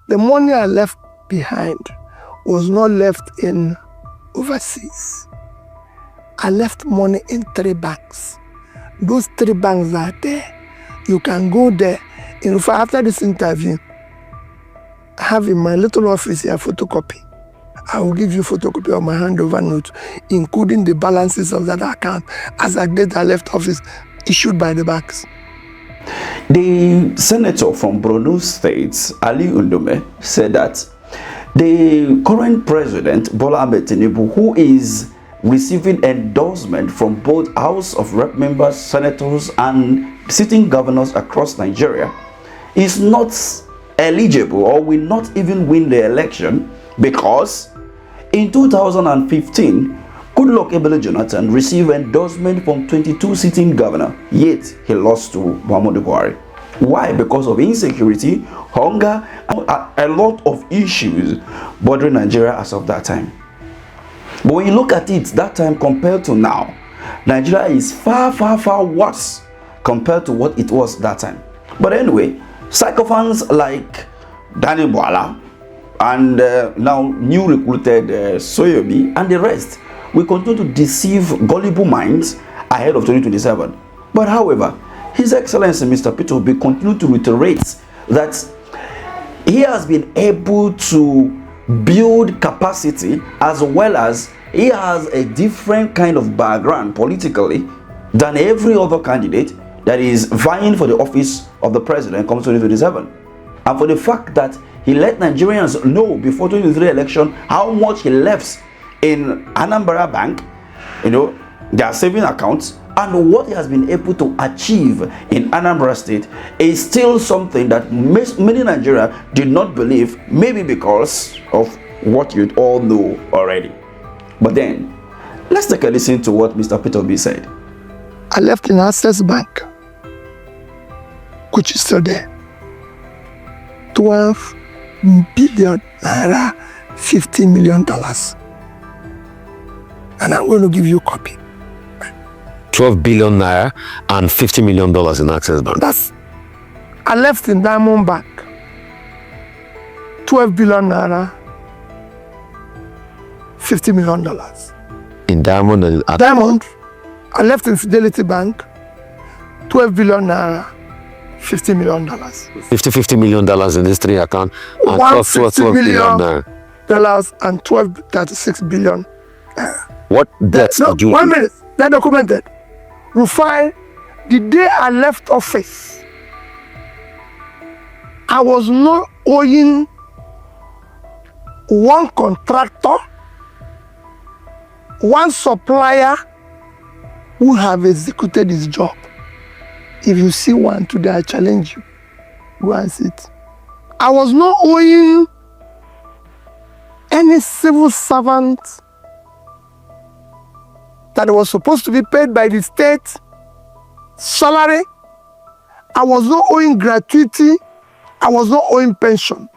The money I left behind was not left in overseas. I left money in 3 banks. Those 3 banks are there. You can go there. In fact, after this interview, I have in my little office here a photocopy. I will give you a photocopy of my handover note, including the balances of that account as at the date I left office, issued by the banks. The senator from Borno State, Ali Ndume, said that the current president, Bola Ahmed Tinubu, who is receiving endorsement from both House of Rep members, senators, and sitting governors across Nigeria, is not eligible or will not even win the election because in 2015, Goodluck Ebele Jonathan received endorsement from 22 sitting governors, yet he lost to Muhammadu Buhari. Why? Because of insecurity, hunger, and a lot of issues bothering Nigeria as of that time. But when you look at it, that time compared to now, Nigeria is far, far, far worse compared to what it was that time. But anyway, sycophants like Daniel Bwala and now new recruited Soyobi and the rest will continue to deceive gullible minds ahead of 2027. But however, His Excellency Mr. Peter Obi continued to reiterate that he has been able to build capacity as well as he has a different kind of background politically than every other candidate that is vying for the office of the president comes 2027. And for the fact that he let Nigerians know before 2023 election how much he left in Anambra Bank, their saving accounts, and what he has been able to achieve in Anambra State is still something that many Nigerians did not believe, maybe because of what you all know already. But then, let's take a listen to what Mr. Peter Obi said. I left in Access Bank, which is still there, 12 billion naira, $50 million. And I'm going to give you a copy. 12 billion naira and $50 million in Access Bank. I left in Diamond Bank, 12 billion naira, $50 million. In Diamond and Diamond, I left in Fidelity Bank, 12 billion naira, $50 million. $50 million in this 3 account and 12 billion naira. And 36 billion. What debts did you... 1 minute, they're documented. Rufai, the day I left office, I was not owing one contractor, one supplier who have executed his job. If you see one today, I challenge you. Go and sit. I was not owing any civil servant that was supposed to be paid by the state salary. I was not owing gratuity. I was not owing pension.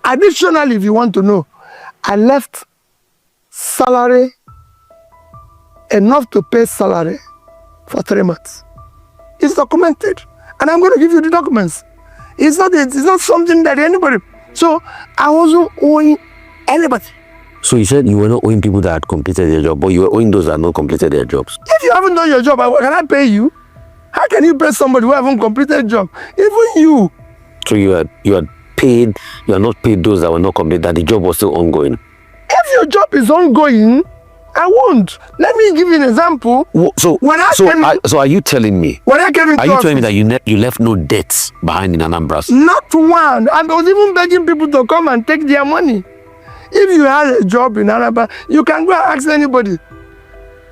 Additionally, if you want to know, I left salary enough to pay salary for 3 months. It's documented, and I'm going to give you the documents. It's not something that anybody. So I wasn't owing anybody. So you said you were not owing people that had completed their job, but you were owing those that had not completed their jobs. If you haven't done your job, can I pay you? How can you pay somebody who haven't completed a job? Even you. So you are not paid those that were not completed, that the job was still ongoing. If your job is ongoing, I won't. Let me give you an example. So are you telling me? When I came into Are you telling me that you left no debts behind in Anambra? Not one. I was even begging people to come and take their money. If you had a job in Anambra, you can go and ask anybody.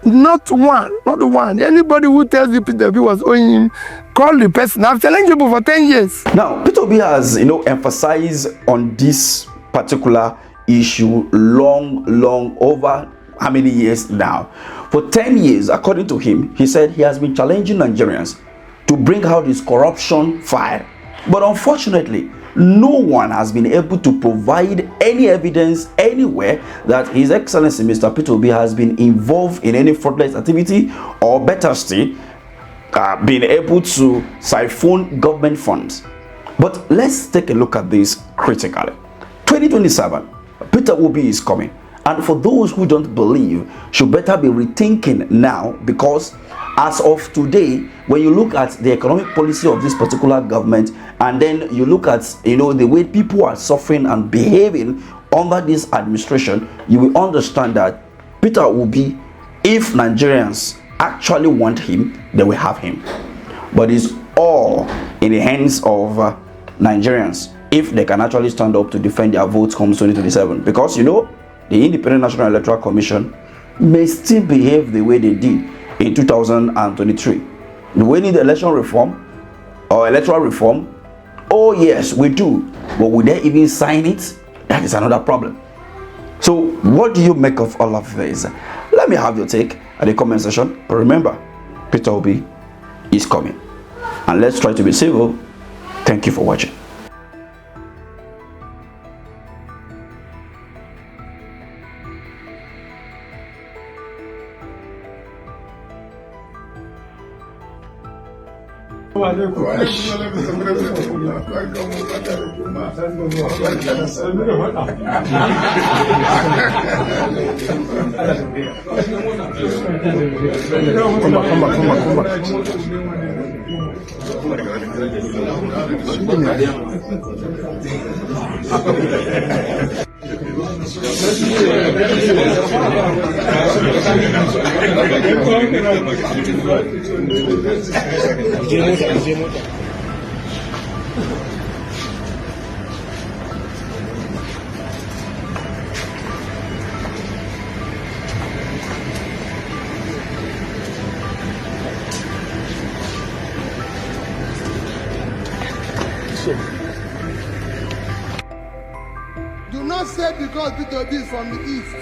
Not one. Anybody who tells you Peter Obi was owing him, call the person. I've challenged people for 10 years. Now, Peter Obi has, emphasized on this particular issue long over how many years now? For 10 years, according to him, he said he has been challenging Nigerians to bring out his corruption file. But unfortunately, no one has been able to provide any evidence anywhere that His Excellency Mr. Peter Obi has been involved in any fraudulent activity, or better still, being able to siphon government funds. But let's take a look at this critically. 2027, Peter Obi is coming. And for those who don't believe, should better be rethinking now, because as of today, when you look at the economic policy of this particular government, and then you look at, the way people are suffering and behaving under this administration, you will understand that Peter Obi, if Nigerians actually want him, they will have him. But it's all in the hands of Nigerians, if they can actually stand up to defend their votes come 2027. Because the Independent National Electoral Commission may still behave the way they did in 2023. Do we need election reform or electoral reform? Oh yes, we do. But will they even sign it? That is another problem. So what do you make of all of this? Let me have your take at the comment section. But remember, Peter Obi is coming. And let's try to be civil. Thank you for watching. Do not say because Peter Obi is from the east,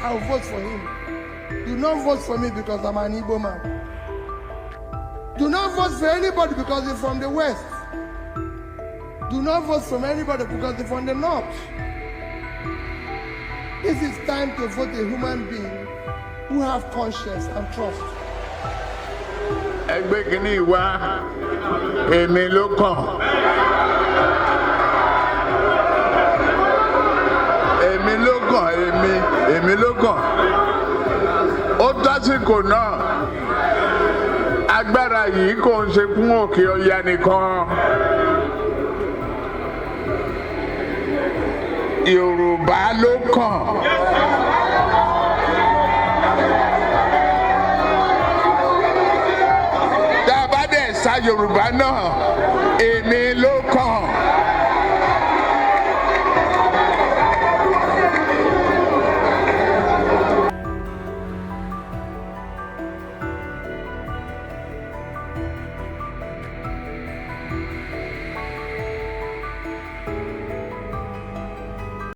I'll vote for him. Do not vote for me because I'm an Igbo man. Do not vote for anybody because they're from the west. Do not vote for anybody because they're from the north. This is time to vote a human being who have conscience and trust. Ẹgbẹ́ kìíní wá, èmi ló kàn. Èmi ló kàn. Ó tásìkò náà. Agbára yìí kò ń ṣe fún Òkè Ọya nìkan. Yorùbá ló kàn. Tá a bá dẹ̀ sa Yorùbá náà, èmi